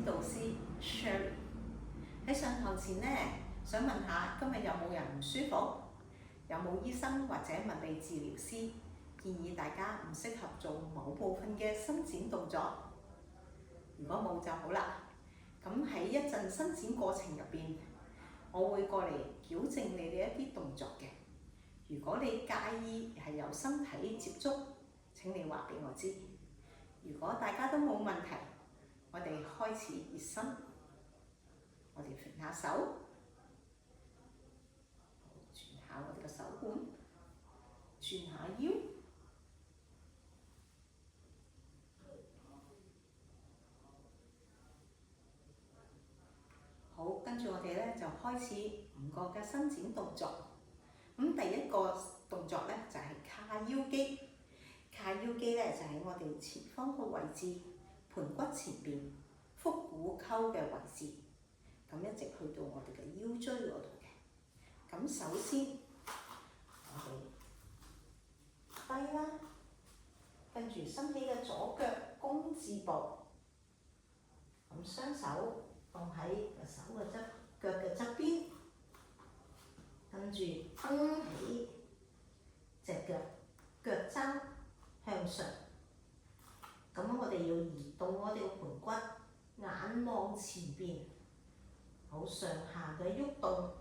展導師 Sherry。喺上堂前呢，想問下今日有冇人唔舒服？有冇醫生或者物理治療師建議大家唔適合做某部分嘅伸展動作？如果冇就好啦。咁喺一陣伸展過程入邊，我會過嚟矯正你哋一啲動作嘅。如果你介意係有身體接觸，請你話俾我知。如果大家都冇問題，我哋開始熱身。我哋揈下手，轉下我哋嘅手腕，轉下腰。好，跟住我哋咧就開始5個嘅伸展動作。咁第一個動作咧就係卡腰肌。卡腰肌咧就喺我哋前方個位置，盤骨前邊，腹股溝嘅位置。咁一直去到我哋嘅腰椎嗰度嘅。咁首先我哋低啦，跟住伸起嘅左腳弓字步，咁雙手放喺個手嘅腳嘅側邊，跟住蹬起隻腳，腳踭向上。咁我哋要移動我哋嘅盤骨，眼望前邊。好，上下嘅喐動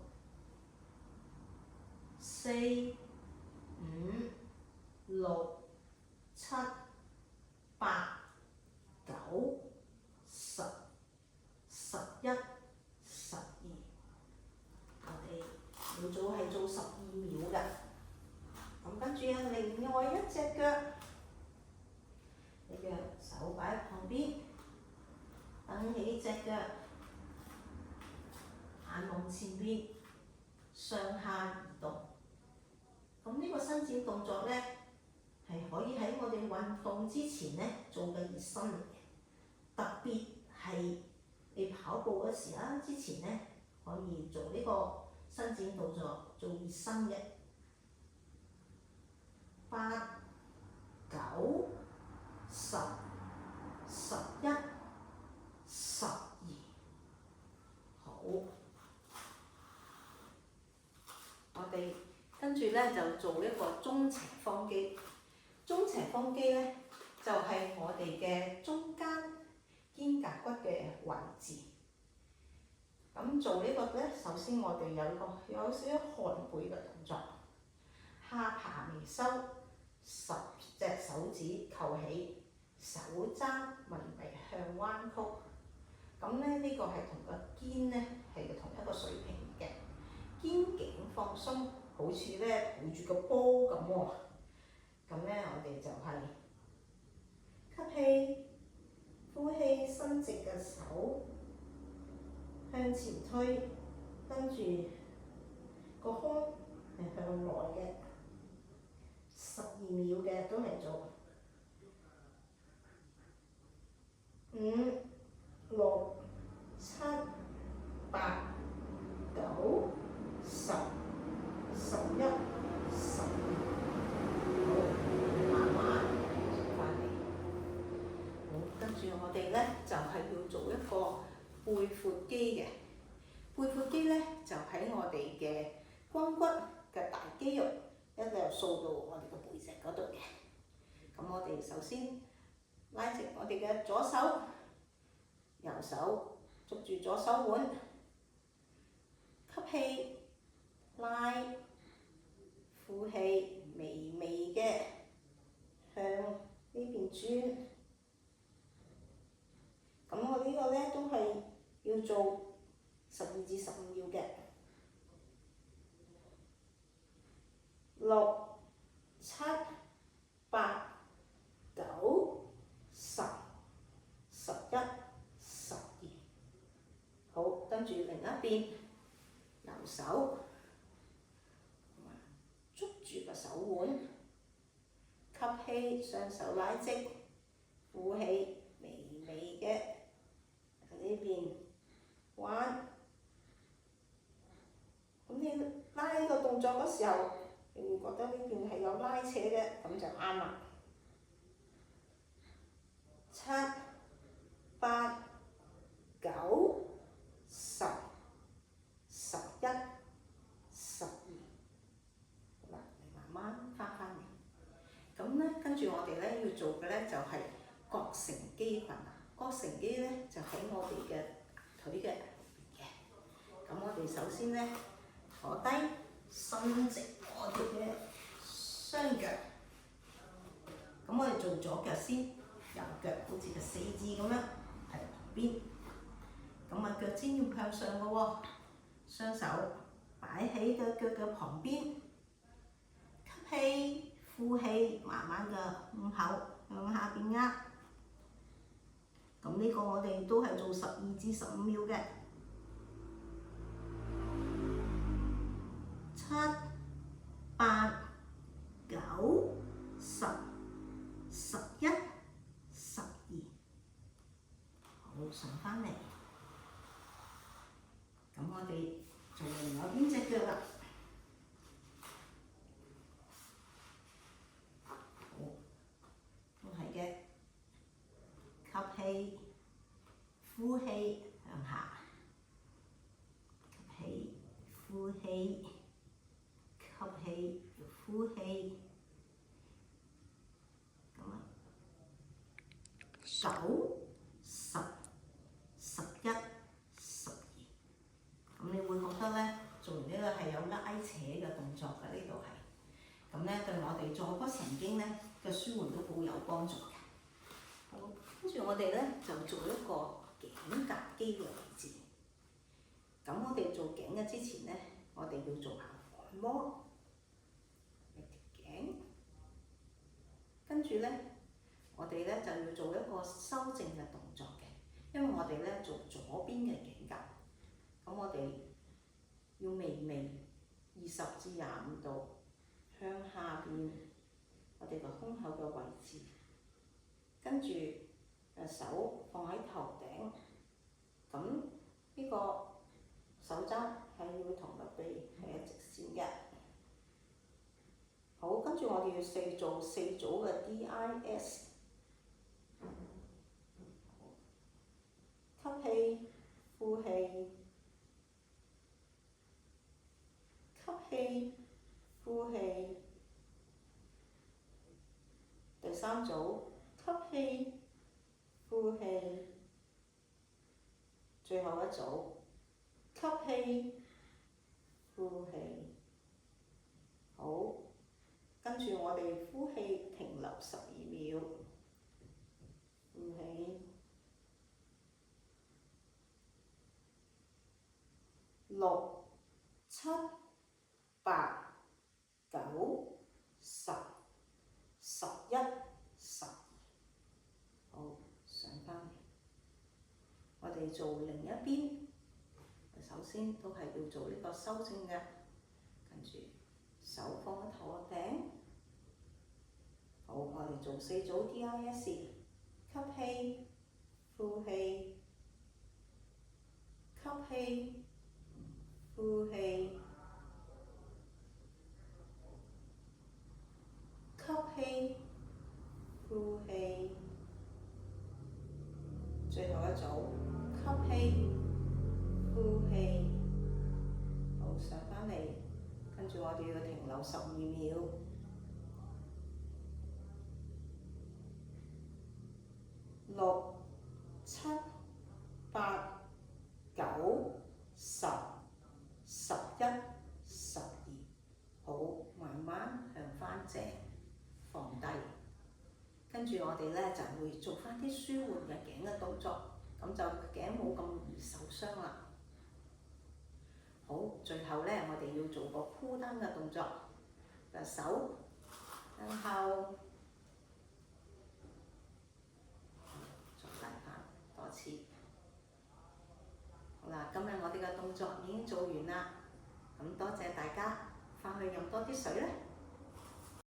，4、5、6、7、8、9、10、11、12。我哋要做係做12秒㗎。咁跟住有另外一隻腳，你嘅手擺喺旁邊，蹬起隻腳。眼望前邊，上下移動。咁呢個伸展動作咧，係可以喺我哋運動之前咧做嘅熱身嚟嘅。特別係你跑步嗰時啦，之前咧可以做呢個伸展動作做熱身嘅。8、9、10、11、12。好。我哋跟住咧就做一個中斜方肌。中斜方肌咧就係我哋嘅中間肩胛骨嘅位置。咁做呢個咧，首先我哋有少少寒背嘅動作，下巴微收，10隻手指扣起，手踭微微向彎曲。咁咧呢個係同個肩咧係同一個水平嘅。肩頸放鬆，好似咧抱住個波咁喎。咁咧我哋就係吸氣，呼氣，伸直嘅手向前推，跟住個胸係向內嘅。12秒嘅都係做5、6、7、8、9、10、11、12。好，慢慢翻嚟。好，跟住我哋咧就係要做一個背闊肌嘅。背闊肌咧就喺我哋嘅肱骨嘅大肌肉一路掃到我哋個背脊嗰度嘅。咁我哋首先拉直我哋嘅左手，右手捉住左手腕，吸氣拉，呼氣微微嘅向呢邊轉。咁我呢個咧都係要做12至15秒嘅。6、7、8、9、10、11、12。好，跟住另一邊，右手捉住個手腕，吸氣雙手拉直，呼氣微微嘅喺呢邊彎。咁你拉呢個動作嗰時候，你會覺得呢邊係有拉扯嘅，咁就啱啦。7、8、住我哋咧要做嘅咧就係膕繩肌群啊。膕繩肌咧就喺我哋嘅腿嘅嘅。咁我哋首先咧坐低，伸直我哋嘅雙腳。咁我哋做左腳先，右腳好似個四字咁樣喺旁邊。咁啊腳尖要向上嘅喎，雙手擺喺個腳嘅旁邊，吸氣，呼氣，慢慢嘅胸口向下邊壓。咁呢個我哋都係做12至15秒嘅。7、8、9、10、11、12，好，上翻嚟。咁我哋做另外邊隻腳啦。好，都係嘅。吸氣，呼氣向下。吸氣，呼氣，吸氣，呼氣。咁啊，9、10、11、12。咁你會覺得咧，做完呢個係有拉扯嘅動作嘅，呢度係。咁咧對我哋坐骨神經咧嘅舒緩都好有幫助嘅。好，跟住我哋咧就做一個頸胛肌嘅位置。咁我哋做頸嘅之前咧，我哋要做下按摩，一條頸。跟住咧，我哋咧就要做一個修正嘅動作嘅，因為我哋咧做左邊嘅頸胛。咁我哋要微微20至25度向下邊，我哋個胸口嘅位置，跟住手放喺頭頂，咁呢個手踭係要同個臂係一直線嘅。好，跟住我哋要做4組嘅 DIS， 吸氣，呼氣。吸氣，呼氣。第3組，吸氣，呼氣。最後一組，吸氣，呼氣。好，跟住我哋呼氣停留12秒，呼氣。6、7、8、9、10、11、12，好，上翻嚟。我哋做另一邊，首先都係要做呢個修正嘅，跟住手放喺頭頂。好，我哋做4組 DIS， 吸氣，呼氣，吸氣，呼氣。吸氣，呼氣，最後一組，吸氣，呼氣，好，上翻嚟，跟住我哋要停留12秒。6、7、8、9、10、11、12，好，慢慢向翻正。放低，跟住我哋咧就會做翻啲舒緩嘅頸嘅動作，咁就頸冇咁易受傷啦。好，最後咧我哋要做個鋪單嘅動作，隻手向後，再嚟翻多次。好啦，今日我哋嘅動作已經做完啦，咁多謝大家，翻去飲多啲水啦。